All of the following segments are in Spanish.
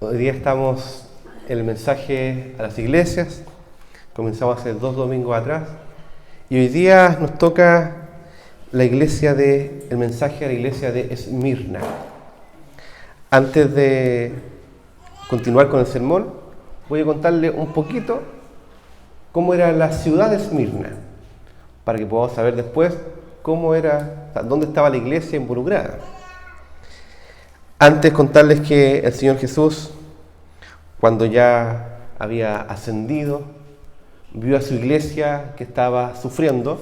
Hoy día estamos en el mensaje a las iglesias. Comenzamos hace 2 domingos atrás. Y hoy día nos toca el mensaje a la iglesia de Esmirna. Antes de continuar con el sermón, voy a contarle un poquito cómo era la ciudad de Esmirna, para que podamos saber después dónde estaba la iglesia involucrada. Antes contarles que el Señor Jesús, cuando ya había ascendido, vio a su iglesia que estaba sufriendo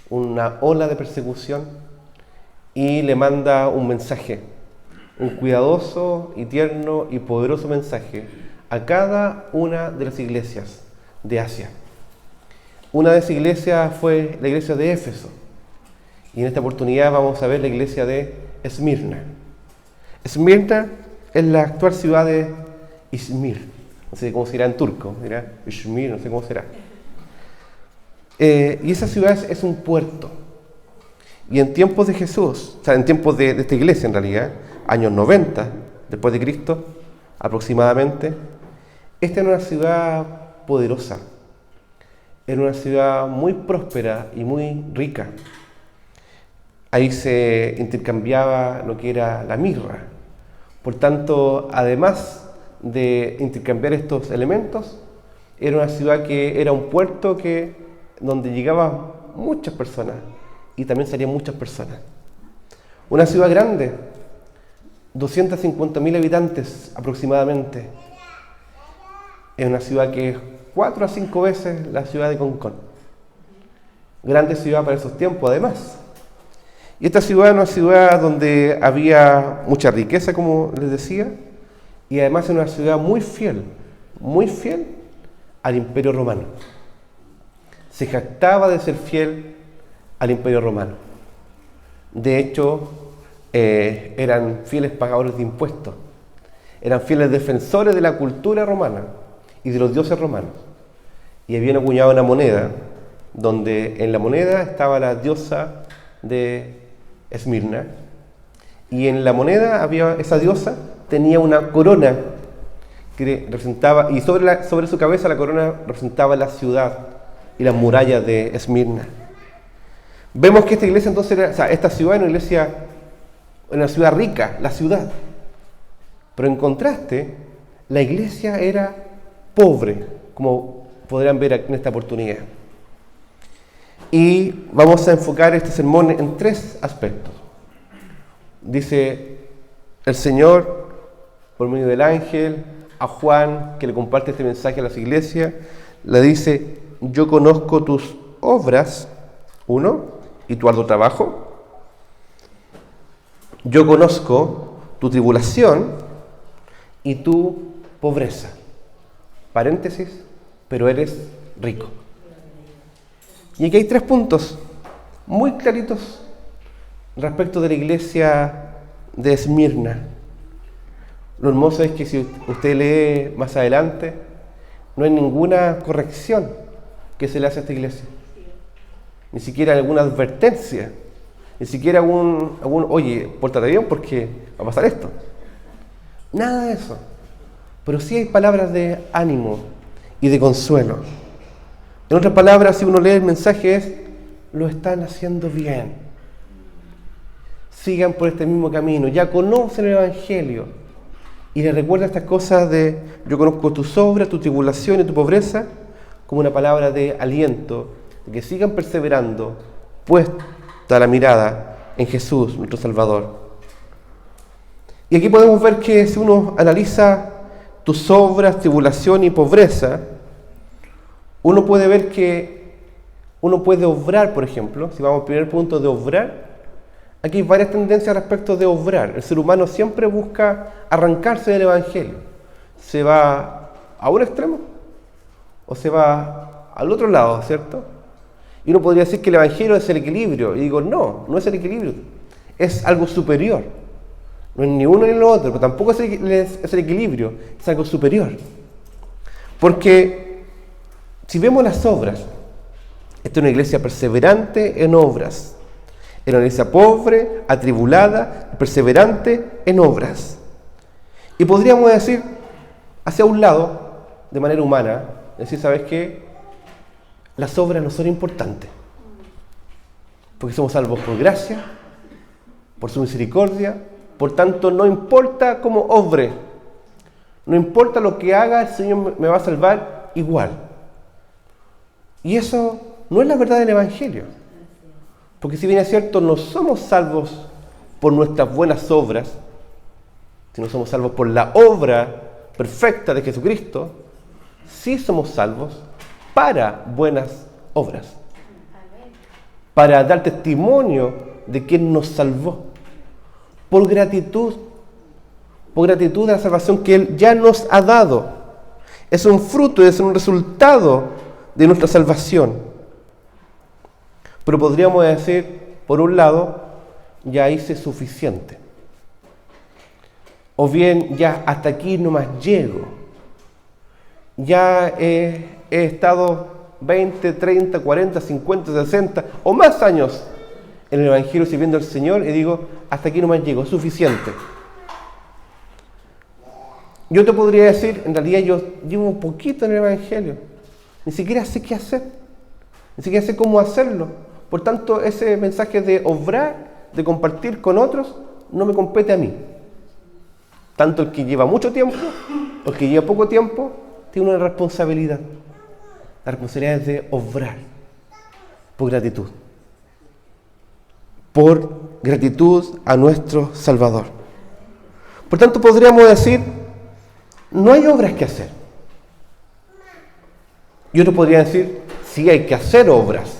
una ola de persecución y le manda un mensaje, un cuidadoso y tierno y poderoso mensaje a cada una de las iglesias de Asia. Una de esas iglesias fue la iglesia de Éfeso, y en esta oportunidad vamos a ver la iglesia de Esmirna. Esmirna es la actual ciudad de Izmir. No sé cómo será en turco, ¿verdad? Izmir, no sé cómo será. Y esa ciudad es un puerto. Y en tiempos de Jesús, o sea, en tiempos de esta iglesia en realidad, años 90 después de Cristo, aproximadamente, esta era una ciudad poderosa. Era una ciudad muy próspera y muy rica. Ahí se intercambiaba lo que era la mirra. Por tanto, además de intercambiar estos elementos, era una ciudad que era un puerto donde llegaban muchas personas y también salían muchas personas. Una ciudad grande, 250.000 habitantes aproximadamente. Es una ciudad que es 4 a 5 veces la ciudad de Concón. Grande ciudad para esos tiempos, además. Y esta ciudad es una ciudad donde había mucha riqueza, como les decía, y además es una ciudad muy fiel al Imperio Romano. Se jactaba de ser fiel al Imperio Romano. De hecho, eran fieles pagadores de impuestos, eran fieles defensores de la cultura romana y de los dioses romanos. Y habían acuñado una moneda, donde en la moneda estaba la diosa de Esmirna, y en la moneda esa diosa tenía una corona que representaba, y sobre su cabeza la corona representaba la ciudad y las murallas de Esmirna. Vemos que esta iglesia entonces esta ciudad era una ciudad rica, la ciudad. Pero en contraste, la iglesia era pobre, como podrán ver en esta oportunidad. Y vamos a enfocar este sermón en 3 aspectos. Dice el Señor, por medio del ángel, a Juan, que le comparte este mensaje a las iglesias, le dice: yo conozco tus obras, 1, y tu arduo trabajo. Yo conozco tu tribulación y tu pobreza. Paréntesis, pero eres rico. Y aquí hay 3 puntos muy claritos respecto de la iglesia de Esmirna. Lo hermoso es que si usted lee más adelante, no hay ninguna corrección que se le hace a esta iglesia. Ni siquiera alguna advertencia. Ni siquiera oye, pórtate bien porque va a pasar esto. Nada de eso. Pero sí hay palabras de ánimo y de consuelo. En otras palabras, si uno lee el mensaje lo están haciendo bien. Sigan por este mismo camino. Ya conocen el Evangelio. Y les recuerda estas cosas de: yo conozco tus obras, tu tribulación y tu pobreza, como una palabra de aliento, de que sigan perseverando, puesta la mirada en Jesús, nuestro Salvador. Y aquí podemos ver que si uno analiza tus obras, tribulación y pobreza, uno puede ver que uno puede obrar, por ejemplo. Si vamos al primer punto de obrar, aquí hay varias tendencias respecto de obrar. El ser humano siempre busca arrancarse del Evangelio. Se va a un extremo o se va al otro lado, ¿cierto? Y uno podría decir que el Evangelio es el equilibrio. Y digo, no es el equilibrio. Es algo superior. No es ni uno ni lo otro, pero tampoco es el equilibrio. Es algo superior. Porque si vemos las obras, esta es una iglesia perseverante en obras. Era una iglesia pobre, atribulada, perseverante en obras. Y podríamos decir, hacia un lado, de manera humana, decir, ¿sabes qué? Las obras no son importantes, porque somos salvos por gracia, por su misericordia, por tanto no importa cómo obre, no importa lo que haga, el Señor me va a salvar igual. Y eso no es la verdad del Evangelio, porque si bien es cierto, no somos salvos por nuestras buenas obras, sino somos salvos por la obra perfecta de Jesucristo, sí somos salvos para buenas obras, para dar testimonio de quien nos salvó, por gratitud de la salvación que Él ya nos ha dado. Es un fruto, es un resultado de nuestra salvación. Pero podríamos decir, por un lado, ya hice suficiente. O bien, ya hasta aquí nomás llego. Ya he estado 20, 30, 40, 50, 60 o más años en el Evangelio sirviendo al Señor y digo, hasta aquí nomás llego, es suficiente. Yo te podría decir, en realidad yo llevo un poquito en el Evangelio, ni siquiera sé qué hacer, ni siquiera sé cómo hacerlo. Por tanto, ese mensaje de obrar, de compartir con otros, no me compete a mí. Tanto el que lleva mucho tiempo, o el que lleva poco tiempo, tiene una responsabilidad. La responsabilidad es de obrar por gratitud. Por gratitud a nuestro Salvador. Por tanto, podríamos decir, no hay obras que hacer. Y otro podría decir, sí hay que hacer obras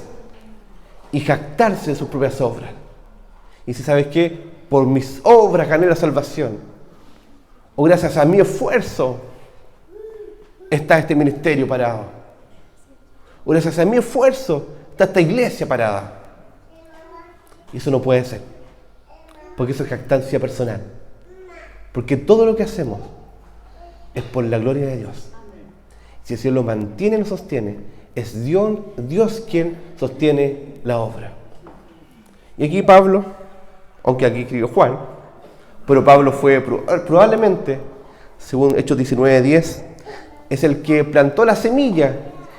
y jactarse de sus propias obras. Y si sabes qué, por mis obras gané la salvación, o gracias a mi esfuerzo está este ministerio parado, o gracias a mi esfuerzo está esta iglesia parada. Y eso no puede ser, porque eso es jactancia personal, porque todo lo que hacemos es por la gloria de Dios. Si el Señor lo mantiene y lo sostiene, es Dios quien sostiene la obra. Y aquí Pablo, aunque aquí escribió Juan, pero Pablo fue probablemente, según Hechos 19:10, es el que plantó la semilla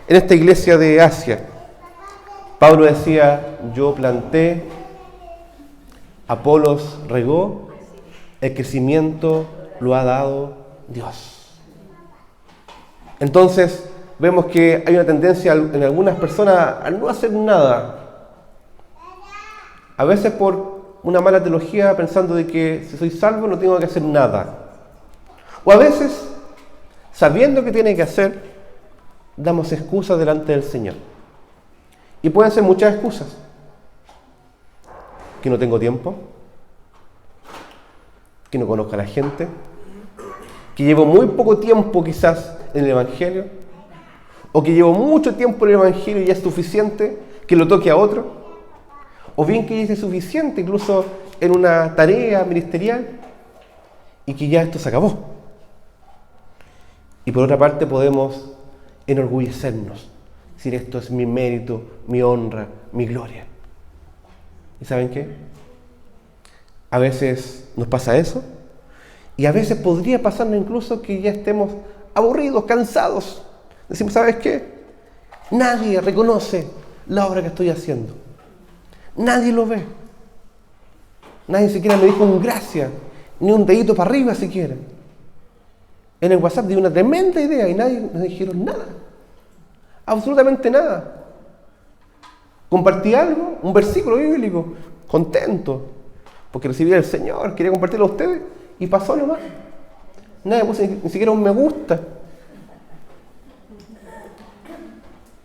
en esta iglesia de Asia. Pablo decía, yo planté, Apolos regó, el crecimiento lo ha dado Dios. Entonces, vemos que hay una tendencia en algunas personas a no hacer nada. A veces por una mala teología, pensando de que si soy salvo no tengo que hacer nada. O a veces, sabiendo que tiene que hacer, damos excusas delante del Señor. Y pueden ser muchas excusas. Que no tengo tiempo, que no conozco a la gente, que llevo muy poco tiempo quizás en el Evangelio, o que llevo mucho tiempo en el Evangelio y ya es suficiente que lo toque a otro, o bien que ya es suficiente incluso en una tarea ministerial y que ya esto se acabó. Y por otra parte podemos enorgullecernos, decir esto es mi mérito, mi honra, mi gloria. ¿Y saben qué? A veces nos pasa eso, y a veces podría pasarnos incluso que ya estemos aburridos, cansados. Decimos, ¿sabes qué? Nadie reconoce la obra que estoy haciendo. Nadie lo ve. Nadie siquiera me dijo un gracias, ni un dedito para arriba siquiera. En el WhatsApp di una tremenda idea y nadie nos dijeron nada. Absolutamente nada. Compartí algo, un versículo bíblico, contento, porque recibí del Señor, quería compartirlo a ustedes, y pasó nomás. Nadie puso ni siquiera un me gusta.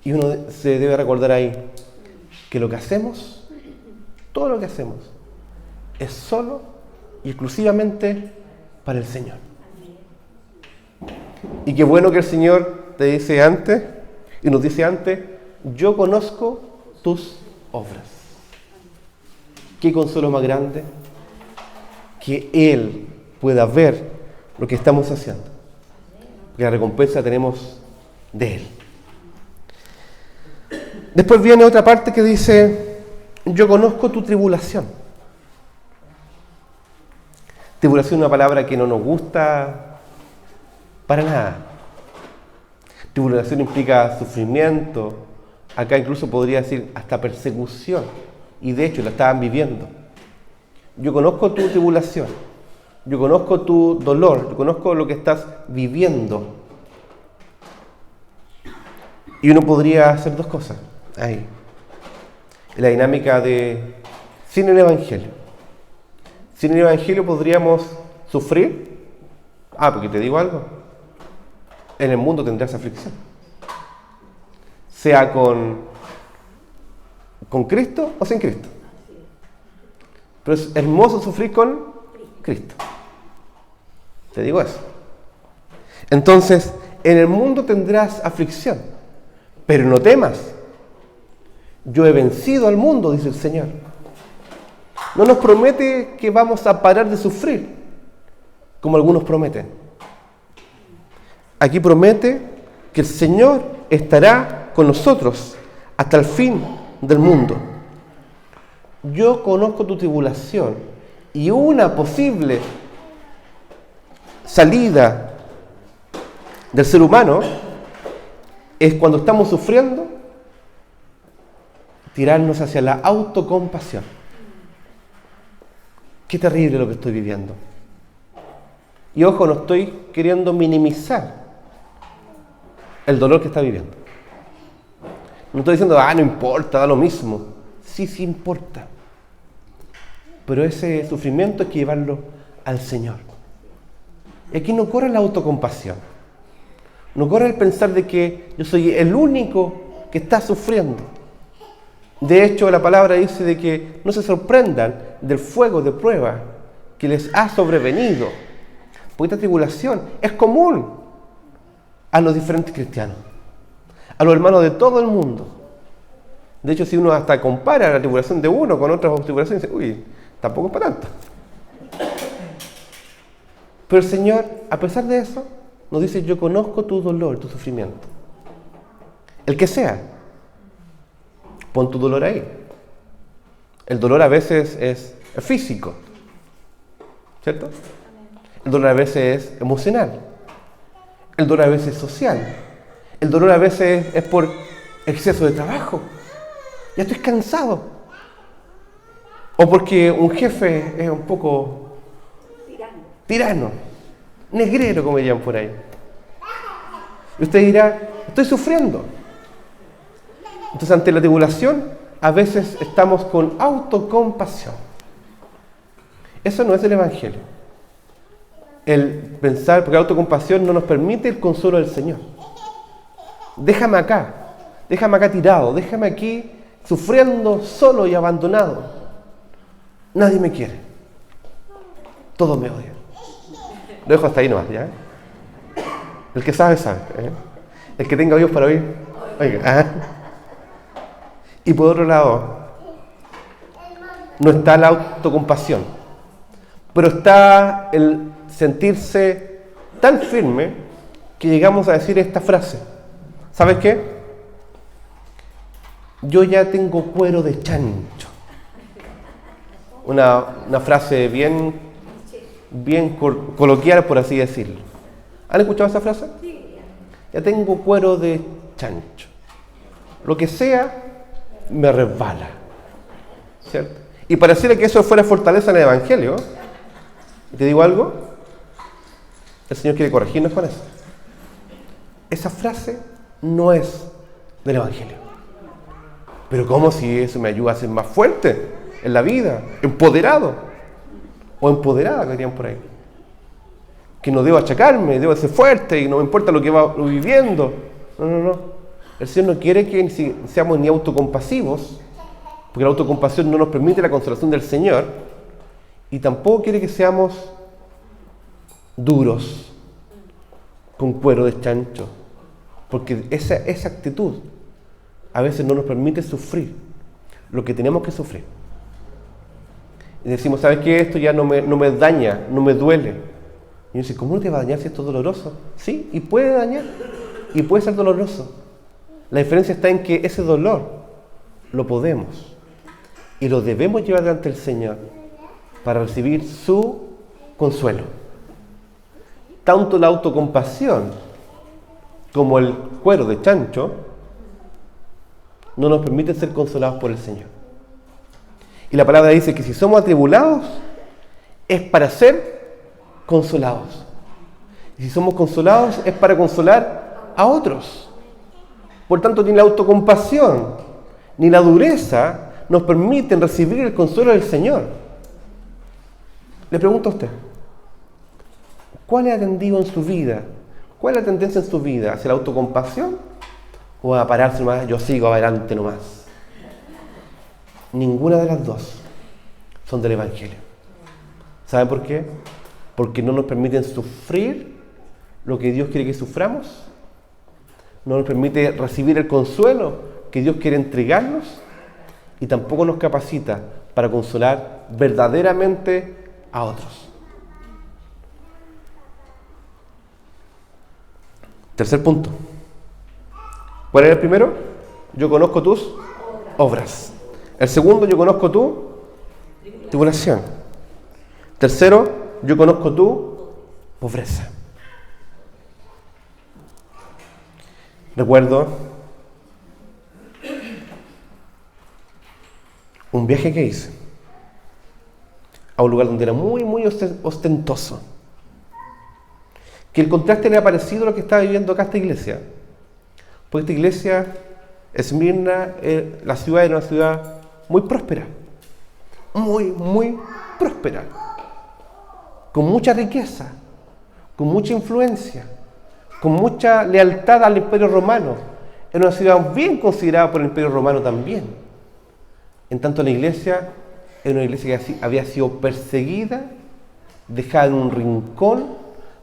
Y uno se debe recordar ahí que lo que hacemos, todo lo que hacemos, es solo y exclusivamente para el Señor. Y qué bueno que el Señor te dice antes, y nos dice antes, yo conozco tus obras. Qué consuelo más grande que Él pueda ver lo que estamos haciendo. Porque la recompensa tenemos de Él. Después viene otra parte que dice, yo conozco tu tribulación. Tribulación es una palabra que no nos gusta Para nada. Tribulación implica sufrimiento. Acá incluso podría decir hasta persecución. Y de hecho la estaban viviendo. Yo conozco tu tribulación. Yo conozco tu dolor. Yo conozco lo que estás viviendo. Y uno podría hacer dos cosas ahí. La dinámica de sin el Evangelio. Sin el Evangelio podríamos sufrir. Porque te digo algo. En el mundo tendrás aflicción. Sea con Cristo o sin Cristo. Pero es hermoso sufrir con Cristo. Te digo eso. Entonces, en el mundo tendrás aflicción. Pero no temas. Yo he vencido al mundo, dice el Señor. No nos promete que vamos a parar de sufrir, como algunos prometen. Aquí promete que el Señor estará con nosotros hasta el fin del mundo. Yo conozco tu tribulación y una posible salida del ser humano es cuando estamos sufriendo, tirarnos hacia la autocompasión. Qué terrible lo que estoy viviendo. Y ojo, no estoy queriendo minimizar el dolor que está viviendo. No estoy diciendo, no importa, da lo mismo. Sí importa. Pero ese sufrimiento hay que llevarlo al Señor. Y aquí no corre la autocompasión. No corre el pensar de que yo soy el único que está sufriendo. De hecho, la palabra dice de que no se sorprendan del fuego de prueba que les ha sobrevenido. Porque esta tribulación es común a los diferentes cristianos, a los hermanos de todo el mundo. De hecho, si uno hasta compara la tribulación de uno con otras tribulaciones, dice, tampoco es para tanto. Pero el Señor, a pesar de eso, nos dice, yo conozco tu dolor, tu sufrimiento. El que sea, pon tu dolor ahí. El dolor a veces es físico, ¿cierto? El dolor a veces es emocional. El dolor a veces es social. El dolor a veces es por exceso de trabajo. Ya estoy cansado. O porque un jefe es un poco tirano, negrero, como dirían por ahí. Y usted dirá, estoy sufriendo. Entonces, ante la tribulación, a veces estamos con autocompasión. Eso no es el Evangelio. El pensar, porque la autocompasión no nos permite el consuelo del Señor. Déjame acá tirado, déjame aquí sufriendo solo y abandonado. Nadie me quiere. Todos me odian. Lo dejo hasta ahí nomás, ¿ya? El que sabe, sabe. El que tenga oídos para oír, oiga. Y por otro lado, no está la autocompasión, pero está el sentirse tan firme que llegamos a decir esta frase. ¿Sabes qué? Yo ya tengo cuero de chancho. Una frase bien coloquial, por así decirlo. ¿Han escuchado esa frase? Ya tengo cuero de chancho. Lo que sea me resbala, ¿cierto? Y pareciera que eso fuera fortaleza en el Evangelio. ¿Y te digo algo? El Señor quiere corregirnos con eso. Esa frase no es del Evangelio. Pero ¿cómo si eso me ayuda a ser más fuerte en la vida? Empoderado. O empoderada, que dirían por ahí. Que no debo achacarme, debo ser fuerte y no me importa lo que va viviendo. No. El Señor no quiere que seamos ni autocompasivos, porque la autocompasión no nos permite la consolación del Señor, y tampoco quiere que seamos duros, con cuero de chancho, porque esa actitud a veces no nos permite sufrir lo que tenemos que sufrir. Y decimos, ¿sabes qué? Esto ya no me daña, no me duele. Y uno dice, ¿cómo no te va a dañar si esto es doloroso? Sí, y puede dañar, y puede ser doloroso. La diferencia está en que ese dolor lo podemos y lo debemos llevar delante del Señor para recibir su consuelo. tanto la autocompasión como el cuero de chancho no nos permiten ser consolados por el Señor. Y la palabra dice que si somos atribulados es para ser consolados. Y si somos consolados es para consolar a otros. Por tanto, ni la autocompasión ni la dureza nos permiten recibir el consuelo del Señor. Le pregunto a usted, ¿cuál es atendido en su vida? ¿Cuál es la tendencia en su vida? ¿Hacia la autocompasión o a pararse nomás? Yo sigo adelante nomás. Ninguna de las dos son del Evangelio. ¿Sabe por qué? Porque no nos permiten sufrir lo que Dios quiere que suframos. No nos permite recibir el consuelo que Dios quiere entregarnos. Y tampoco nos capacita para consolar verdaderamente a otros. Tercer punto. ¿Cuál era el primero? Yo conozco tus obras. El segundo, yo conozco tu tribulación. Tercero, yo conozco tu pobreza. Recuerdo un viaje que hice a un lugar donde era muy ostentoso. Que el contraste le ha parecido a lo que estaba viviendo acá esta iglesia. Porque esta iglesia, Esmirna, la ciudad era una ciudad muy próspera. Muy próspera. Con mucha riqueza, con mucha influencia, con mucha lealtad al Imperio Romano. Era una ciudad bien considerada por el Imperio Romano también. En tanto, la iglesia era una iglesia que había sido perseguida, dejada en un rincón,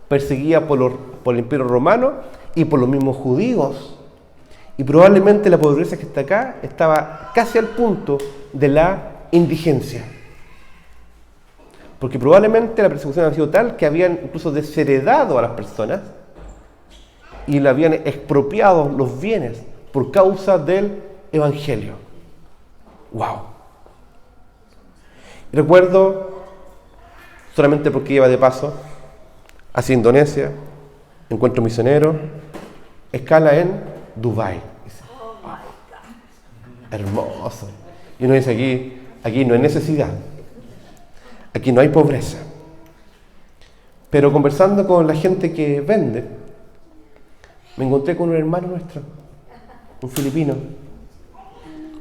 perseguida por el Imperio Romano y por los mismos judíos. Y probablemente la pobreza que está acá estaba casi al punto de la indigencia. Porque probablemente la persecución había sido tal que habían incluso desheredado a las personas y le habían expropiado los bienes por causa del Evangelio. ¡Wow! Recuerdo, solamente porque iba de paso, hacia Indonesia, encuentro misionero, escala en Dubái. Wow. Hermoso. Y uno dice, aquí no hay necesidad, aquí no hay pobreza. Pero conversando con la gente que vende, me encontré con un hermano nuestro, un filipino,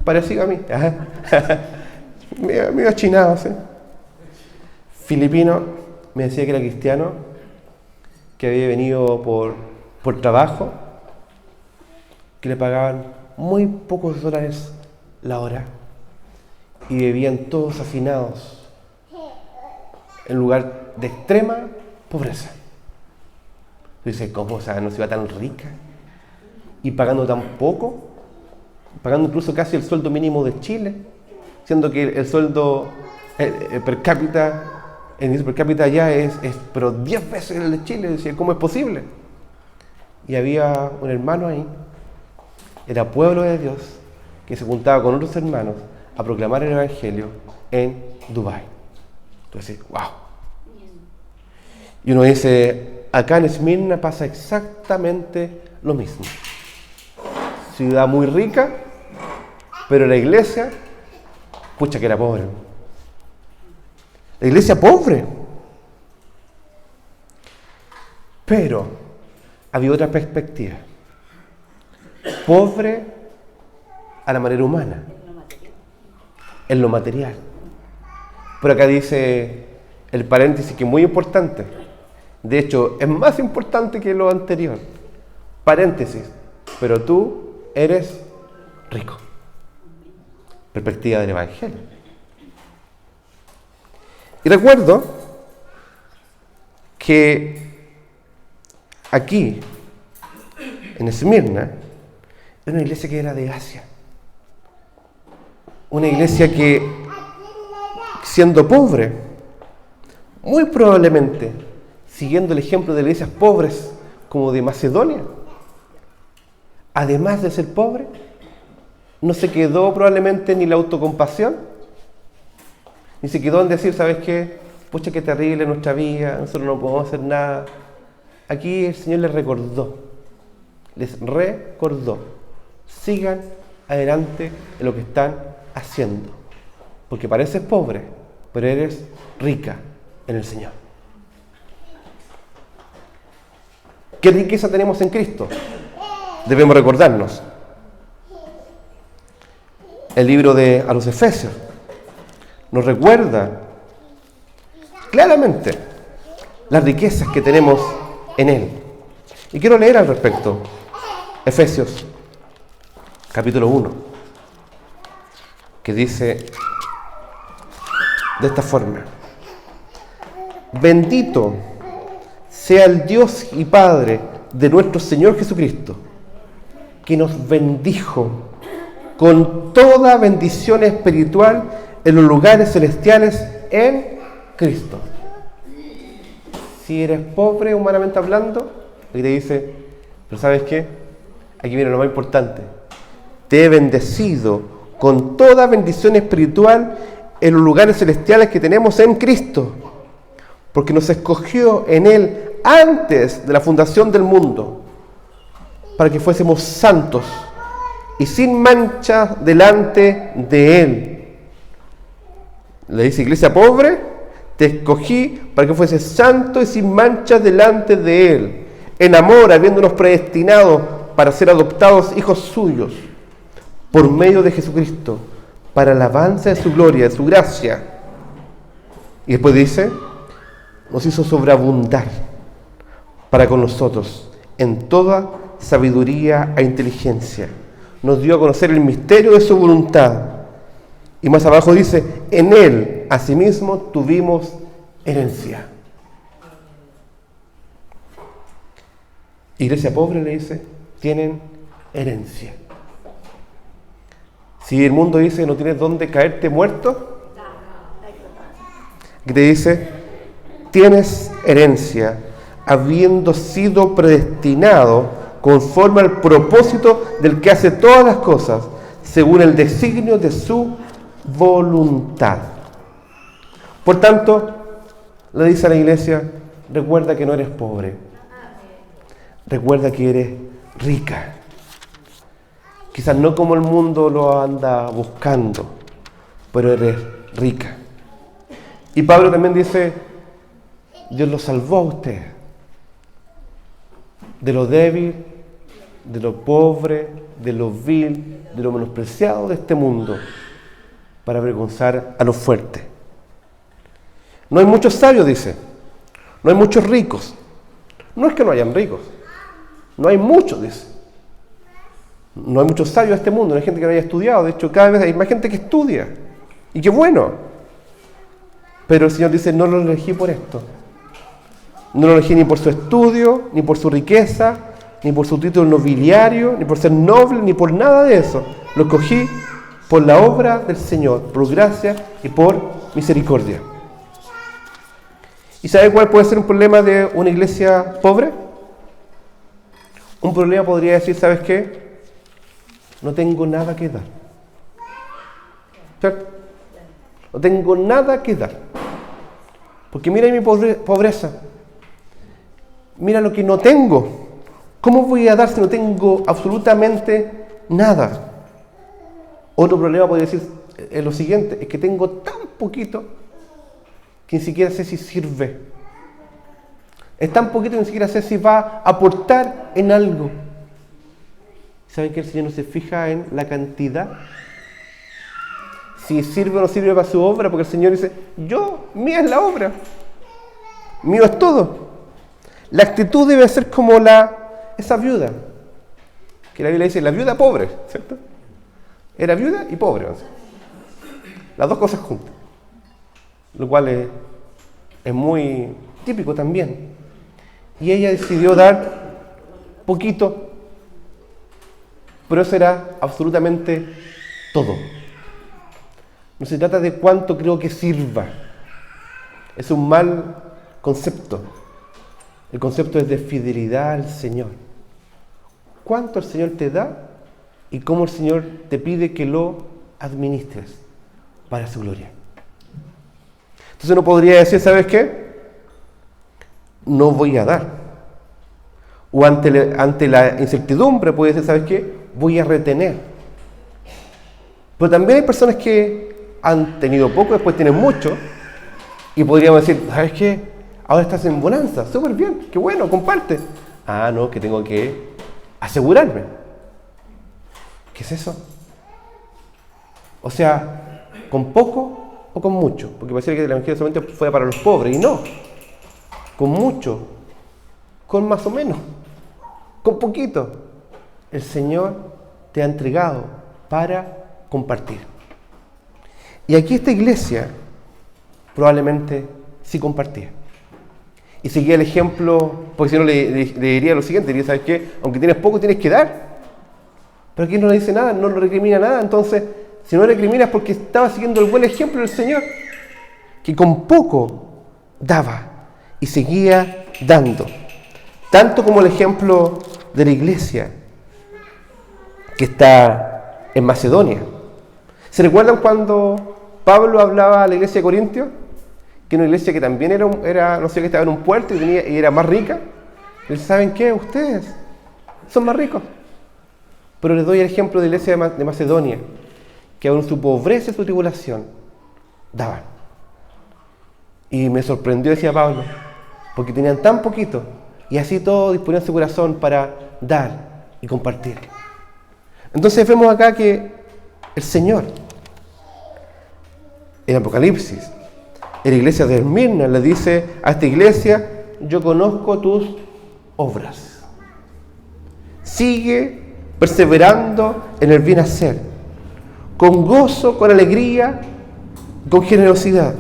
parecido a mí, medio achinado, ¿sí? Filipino, me decía que era cristiano, que había venido por trabajo, que le pagaban muy pocos dólares la hora y vivían todos hacinados en lugar de extrema pobreza. Dice, ¿cómo? O sea, no se iba tan rica y pagando tan poco, pagando incluso casi el sueldo mínimo de Chile, siendo que el sueldo per cápita, el índice per cápita allá es pero 10 veces el de Chile. Decía, ¿cómo es posible? Y había un hermano ahí, era pueblo de Dios, que se juntaba con otros hermanos a proclamar el Evangelio en Dubái. Entonces, wow. Y uno dice, acá en Esmirna pasa exactamente lo mismo. Ciudad muy rica, pero la iglesia, pucha que era pobre. La iglesia pobre. Pero había otra perspectiva. Pobre a la manera humana, en lo material. Pero acá dice el paréntesis que es muy importante. De hecho, es más importante que lo anterior. Paréntesis, pero tú eres rico. Perspectiva del Evangelio. Y recuerdo que aquí, en Esmirna, era una iglesia que era de Asia. Una iglesia que, siendo pobre, muy probablemente, siguiendo el ejemplo de iglesias pobres como de Macedonia, además de ser pobre, no se quedó probablemente ni la autocompasión, ni se quedó en decir, ¿sabes qué? Pucha, qué terrible nuestra vida, nosotros no podemos hacer nada. aquí el Señor les recordó, sigan adelante en lo que están haciendo, porque pareces pobre, pero eres rica en el Señor. ¿Qué riqueza tenemos en Cristo? Debemos recordarnos. El libro a los Efesios nos recuerda claramente las riquezas que tenemos en Él. Y quiero leer al respecto. Efesios, capítulo 1, que dice de esta forma: bendito sea el Dios y Padre de nuestro Señor Jesucristo, que nos bendijo con toda bendición espiritual en los lugares celestiales en Cristo. Si eres pobre humanamente hablando, y te dice, pero ¿sabes qué? Aquí viene lo más importante. Te he bendecido con toda bendición espiritual en los lugares celestiales que tenemos en Cristo, porque nos escogió en Él antes de la fundación del mundo, para que fuésemos santos y sin mancha delante de Él. Le dice, iglesia pobre, te escogí para que fueses santo y sin mancha delante de Él, en amor, habiéndonos predestinado para ser adoptados hijos suyos, por medio de Jesucristo, para alabanza de su gloria, de su gracia. Y después dice, nos hizo sobreabundar para con nosotros en toda sabiduría e inteligencia. Nos dio a conocer el misterio de su voluntad. Y más abajo dice, en Él, asimismo, tuvimos herencia. Iglesia pobre, le dice, tienen herencia. Si el mundo dice que no tienes dónde caerte muerto, que te dice, tienes herencia, habiendo sido predestinado conforme al propósito del que hace todas las cosas, según el designio de su voluntad. Por tanto, le dice a la iglesia, recuerda que no eres pobre, recuerda que eres rica. Quizás no como el mundo lo anda buscando, pero eres rica. Y Pablo también dice, Dios lo salvó a usted de lo débil, de lo pobre, de lo vil, de lo menospreciado de este mundo, para avergonzar a los fuertes. No hay muchos sabios, dice. No hay muchos ricos. No es que no hayan ricos. No hay muchos, dice. No hay muchos sabios en este mundo. No hay gente que no haya estudiado. De hecho, cada vez hay más gente que estudia. Y qué bueno. Pero el Señor dice, no lo elegí por esto. No lo elegí ni por su estudio, ni por su riqueza, ni por su título nobiliario, ni por ser noble, ni por nada de eso. Lo escogí por la obra del Señor, por gracia y por misericordia. ¿Y sabe cuál puede ser un problema de una iglesia pobre? Un problema podría decir, ¿sabes qué? No tengo nada que dar. ¿Cierto? No tengo nada que dar. Porque mira mi pobreza. Mira lo que no tengo. ¿Cómo voy a dar si no tengo absolutamente nada? Otro problema podría decir es lo siguiente, es que tengo tan poquito que ni siquiera sé si sirve. Es tan poquito que ni siquiera sé si va a aportar en algo. ¿Saben que el Señor no se fija en la cantidad? Si sirve o no sirve para su obra, porque el Señor dice, mía es la obra. Mío es todo. La actitud debe ser como esa viuda, que la Biblia dice, la viuda pobre, ¿cierto? Era viuda y pobre, ¿no? Las dos cosas juntas, lo cual es muy típico también. Y ella decidió dar poquito, pero eso era absolutamente todo. No se trata de cuánto creo que sirva. Es un mal concepto. El concepto es de fidelidad al Señor. ¿Cuánto el Señor te da y cómo el Señor te pide que lo administres para su gloria? Entonces uno podría decir, ¿sabes qué? No voy a dar. O ante la incertidumbre puede decir, ¿sabes qué? Voy a retener. Pero también hay personas que han tenido poco, después tienen mucho, y podríamos decir, ¿sabes qué? Ahora estás en bonanza, súper bien, qué bueno, comparte. Ah, no, que tengo que asegurarme. ¿Qué es eso? O sea, ¿con poco o con mucho? Porque parece que el Evangelio solamente fue para los pobres, y no. Con mucho, con más o menos, con poquito. El Señor te ha entregado para compartir. Y aquí esta iglesia probablemente sí compartía. Y seguía el ejemplo, porque si no le diría lo siguiente, diría, ¿sabes qué? Aunque tienes poco, tienes que dar. Pero aquí no le dice nada, no le recrimina nada. Entonces, si no recrimina es porque estaba siguiendo el buen ejemplo del Señor, que con poco daba y seguía dando. Tanto como el ejemplo de la iglesia que está en Macedonia. ¿Se recuerdan cuando Pablo hablaba a la iglesia de Corintios? Que era una iglesia que también era no sé, que estaba en un puerto y era más rica. Y ¿saben qué? Ustedes son más ricos. Pero les doy el ejemplo de la iglesia de Macedonia, que aún en su pobreza y su tribulación daban. Y me sorprendió, decía Pablo, porque tenían tan poquito y así todos disponían su corazón para dar y compartir. Entonces vemos acá que el Señor, en Apocalipsis, en la iglesia de Esmirna, le dice a esta iglesia, yo conozco tus obras. Sigue perseverando en el bien hacer, con gozo, con alegría, con generosidad.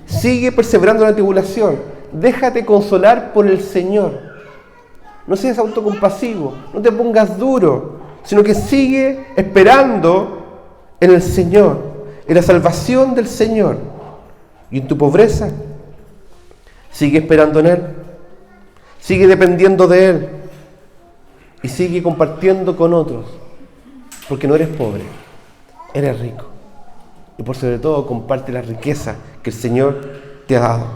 Sigue perseverando en la tribulación. Déjate consolar por el Señor. No seas autocompasivo, no te pongas duro, sino que sigue esperando en el Señor, en la salvación del Señor. Y en tu pobreza, sigue esperando en Él, sigue dependiendo de Él y sigue compartiendo con otros, porque no eres pobre, eres rico. Y por sobre todo comparte la riqueza que el Señor te ha dado.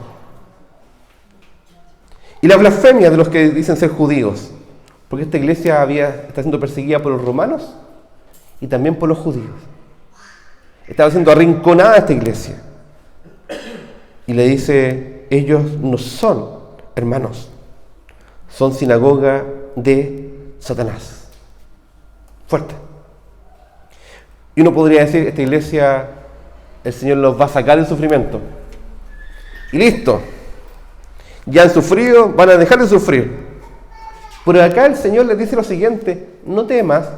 Y la blasfemia de los que dicen ser judíos, porque esta iglesia está siendo perseguida por los romanos y también por los judíos. Estaba siendo arrinconada esta iglesia. Y le dice, ellos no son hermanos, son sinagoga de Satanás. Fuerte. Y uno podría decir, esta iglesia, el Señor los va a sacar del sufrimiento. Y listo. Ya han sufrido, van a dejar de sufrir. Pero acá el Señor les dice lo siguiente, no temas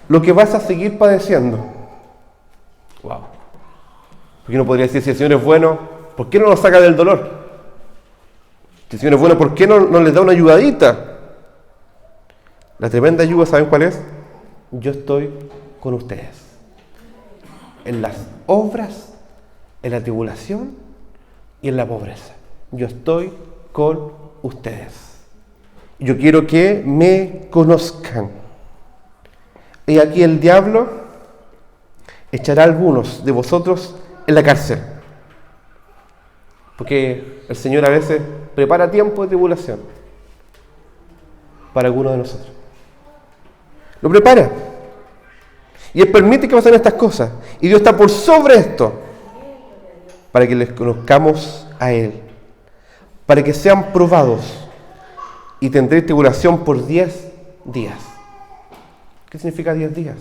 lo que vas a seguir padeciendo. Wow. Porque uno podría decir, si el Señor es bueno, ¿por qué no nos saca del dolor? Si el Señor es bueno, ¿por qué no les da una ayudadita? La tremenda ayuda, ¿saben cuál es? Yo estoy con ustedes. En las obras, en la tribulación y en la pobreza. Yo estoy con ustedes. Yo quiero que me conozcan. Y aquí el diablo echará a algunos de vosotros en la cárcel. Porque el Señor a veces prepara tiempo de tribulación para algunos de nosotros. Lo prepara. Y Él permite que pasen estas cosas. Y Dios está por sobre esto. Para que les conozcamos a Él. Para que sean probados. Y tendréis tribulación por 10 días. ¿Qué significa 10 días?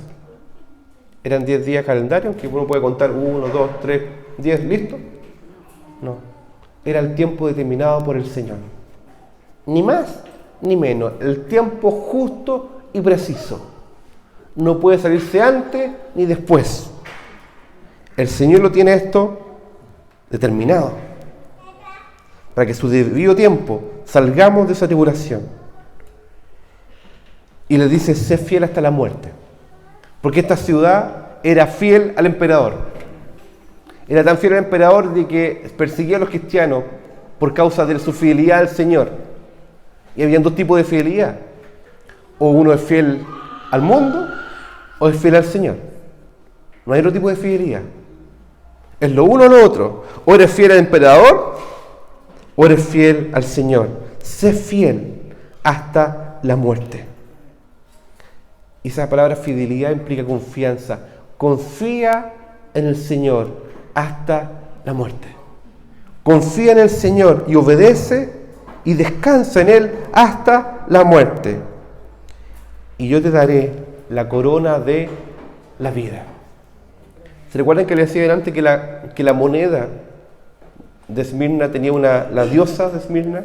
¿Eran 10 días calendarios? Que uno puede contar 1, 2, 3, 10, ¿listo? No. Era el tiempo determinado por el Señor. Ni más ni menos. El tiempo justo y preciso. No puede salirse antes ni después. El Señor lo tiene esto determinado. Para que a su debido tiempo salgamos de esa tribulación. Y le dice, sé fiel hasta la muerte. Porque esta ciudad era fiel al emperador. Era tan fiel al emperador de que perseguía a los cristianos por causa de su fidelidad al Señor. Y había dos tipos de fidelidad. O uno es fiel al mundo o es fiel al Señor. No hay otro tipo de fidelidad. Es lo uno o lo otro. O eres fiel al emperador o eres fiel al Señor. sé fiel hasta la muerte. Y esa palabra fidelidad implica confianza. Confía en el Señor hasta la muerte. Confía en el Señor y obedece y descansa en Él hasta la muerte. Y yo te daré la corona de la vida. ¿Se recuerdan que le decía delante que la moneda de Esmirna tenía la diosa de Esmirna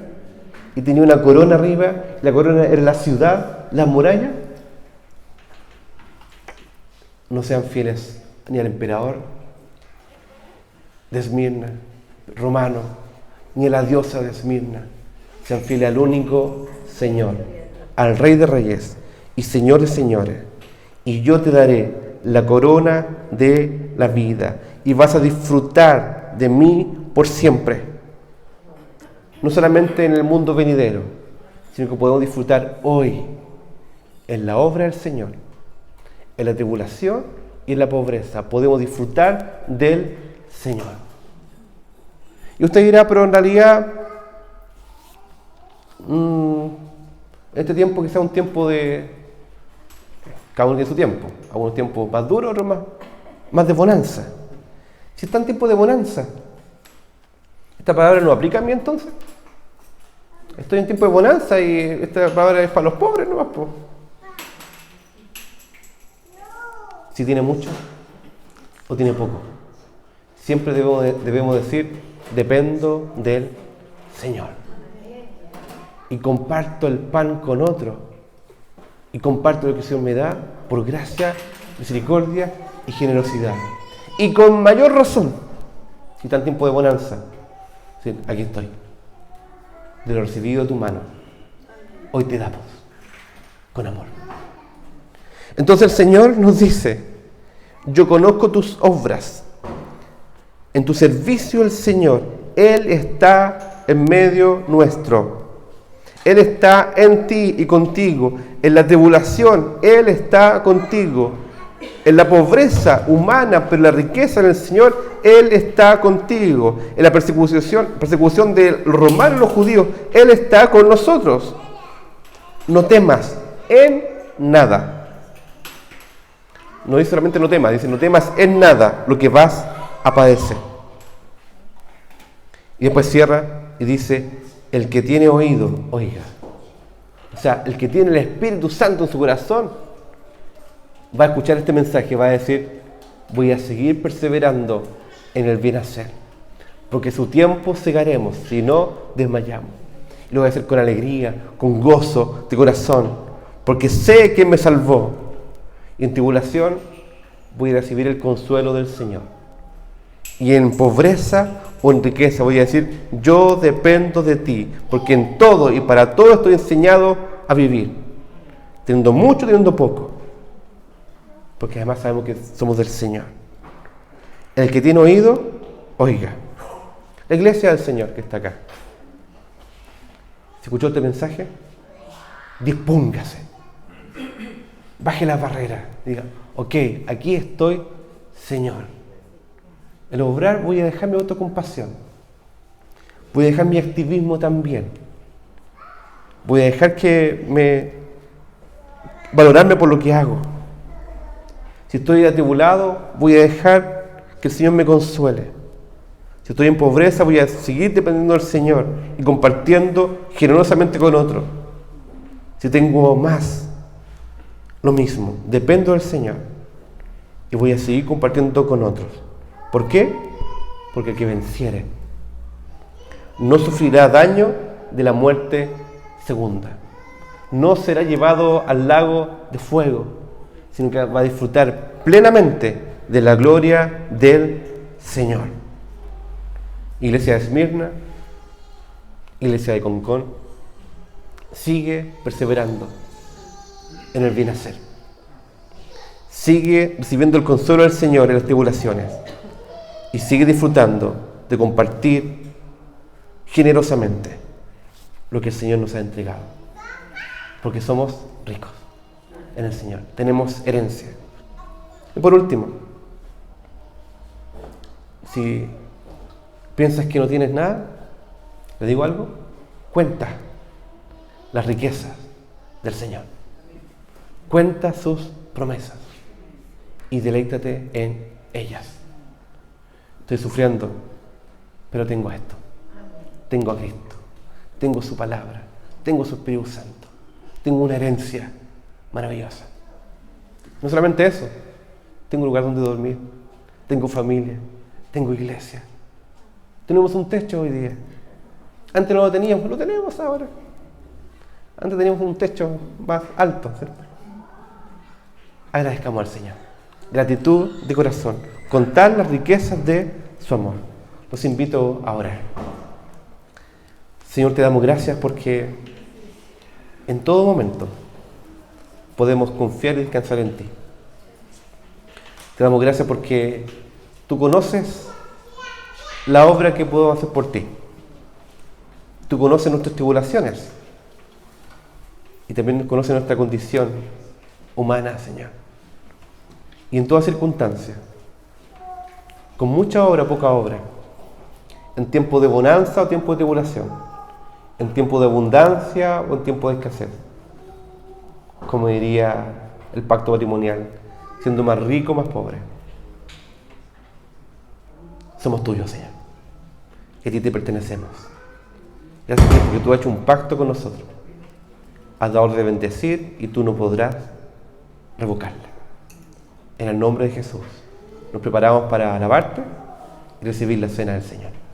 y tenía una corona arriba? La corona era la ciudad, la muralla. No sean fieles ni al emperador de Esmirna, romano, ni a la diosa de Esmirna. Sean fieles al único Señor, al Rey de Reyes y Señor de Señores. Y yo te daré la corona de la vida y vas a disfrutar de mí por siempre. No solamente en el mundo venidero, sino que podemos disfrutar hoy en la obra del Señor, en la tribulación y en la pobreza. Podemos disfrutar del Señor. Y usted dirá, pero en realidad este tiempo quizá un tiempo de... Cada uno tiene su tiempo. Algunos tiempos más duros, otros más de bonanza. Si está en tiempo de bonanza, ¿esta palabra no aplica a mí entonces? Estoy en tiempo de bonanza y esta palabra es para los pobres nomás, po. Si tiene mucho o tiene poco. Siempre debemos decir, dependo del Señor. Y comparto el pan con otro. Y comparto lo que el Señor me da por gracia, misericordia y generosidad. Y con mayor razón, si está en tiempo de bonanza, sí, aquí estoy. De lo recibido de tu mano, hoy te damos con amor. Entonces el Señor nos dice, yo conozco tus obras. En tu servicio el Señor, Él está en medio nuestro. Él está en ti y contigo. En la tribulación, Él está contigo. En la pobreza humana, pero en la riqueza en el Señor, Él está contigo. En la persecución de los romanos y los judíos, Él está con nosotros. No temas en nada. No dice solamente no temas, dice no temas en nada lo que vas a padecer. Y después cierra y dice, el que tiene oído, oiga. O sea, el que tiene el Espíritu Santo en su corazón va a escuchar este mensaje, va a decir, voy a seguir perseverando en el bien hacer, porque su tiempo cegaremos, si no desmayamos. Y lo voy a hacer con alegría, con gozo de corazón, porque sé que me salvó. Y en tribulación voy a recibir el consuelo del Señor. Y en pobreza o en riqueza voy a decir, yo dependo de ti, porque en todo y para todo estoy enseñado a vivir, teniendo mucho, teniendo poco, porque además sabemos que somos del Señor. El que tiene oído, oiga. La iglesia del Señor que está acá, ¿se escuchó este mensaje? Dispóngase, baje la barrera, diga, ok, aquí estoy, Señor. En obrar voy a dejar mi autocompasión. Voy a dejar mi activismo también. Voy a dejar valorarme por lo que hago. Si estoy atribulado, voy a dejar que el Señor me consuele. Si estoy en pobreza, voy a seguir dependiendo del Señor y compartiendo generosamente con otros. Si tengo más, lo mismo. Dependo del Señor y voy a seguir compartiendo con otros. ¿Por qué? Porque el que venciere no sufrirá daño de la muerte segunda. No será llevado al lago de fuego, sino que va a disfrutar plenamente de la gloria del Señor. Iglesia de Esmirna, Iglesia de Concón, sigue perseverando en el bien hacer. Sigue recibiendo el consuelo del Señor en las tribulaciones. Y sigue disfrutando de compartir generosamente lo que el Señor nos ha entregado. Porque somos ricos en el Señor. Tenemos herencia. Y por último, si piensas que no tienes nada, ¿le digo algo? Cuenta las riquezas del Señor. Cuenta sus promesas y deleítate en ellas. Estoy sufriendo, pero tengo esto. Tengo a Cristo. Tengo su palabra. Tengo su Espíritu Santo. Tengo una herencia maravillosa. No solamente eso. Tengo un lugar donde dormir. Tengo familia. Tengo iglesia. Tenemos un techo hoy día. Antes no lo teníamos. Lo tenemos ahora. Antes teníamos un techo más alto, ¿cierto? Agradezcamos al Señor. Gratitud de corazón. Contar las riquezas de su amor. Los invito a orar. Señor, te damos gracias porque en todo momento podemos confiar y descansar en ti. Te damos gracias porque tú conoces la obra que podemos hacer por ti. Tú conoces nuestras tribulaciones y también conoces nuestra condición humana, Señor. Y en toda circunstancia, con mucha obra o poca obra, en tiempo de bonanza o tiempo de tribulación, en tiempo de abundancia o en tiempo de escasez, como diría el pacto matrimonial, siendo más rico o más pobre, somos tuyos, Señor, y a ti te pertenecemos. Gracias, Señor, porque tú has hecho un pacto con nosotros, has dado orden de bendecir y tú no podrás revocarla. En el nombre de Jesús nos preparamos para alabarte y recibir la cena del Señor.